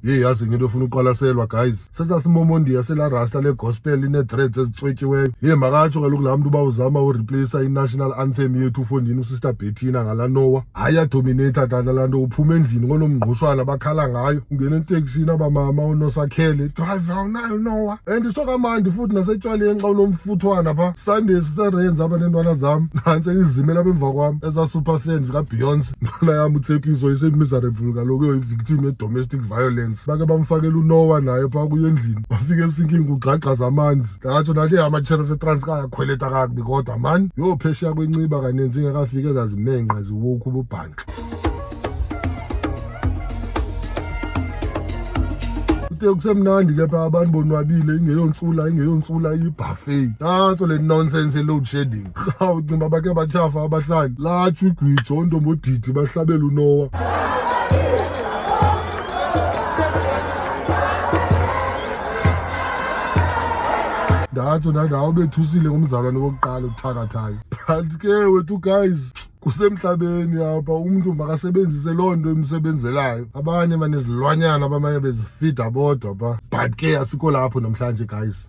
yazi ngento ofuna uqwalaselwa guys, sesasimomondiya sela rasta le gospel ine-dreads ezicwetyiweyo. Makatsho kaloku laa mntu uba uzama ureplace i-national anthem yethu ufondini usister Bettina ngala Noah. Hayi yadominata tata laa nto, uphuma endlini konomngqushwana bakhala ngayo, ungena eteksini abamama unosakhele driver awunayo Noah. And sokamandi futhi nasetywaleni xa unomfuthwana pha Sunday siserenza apha neentwana zam nantsi izimela apha emva kwam super fans kaBeyonce. Ntwana yam uTshepiso ise-miserable kaloku uyi-victim ye-domestic violence. Bake bamfakela uNoah naye phaa kuyo endlini, wafika esinkingi ugxagxaza amanzi. Ndatsho nathi amaTsheri aseTranzit Akhweleta kakbi kodwa mani phesheya kwenciba kaninzi ingekafika ezazimnenqa ziwoku ububhanxa. Kusemnandi ke pha abantu bonwabile, ingeyontsula ibuffet. Nantso le nonsense ye-load shedding. Ucimba bake batshafa abahlali, latsho igwijo ontombi odidi bahlabela uNoah. Ndatsho nandawo bethusile ngomzalwane wokuqala uthakathayo. But ke wethu guys, kusemhlabeni apha umntu makasebenzise loo nto imsebenzelayo. Abanye banezilwanyana abamanye bezifida bodwa pha, but ke asikho lapho namhlanje guys.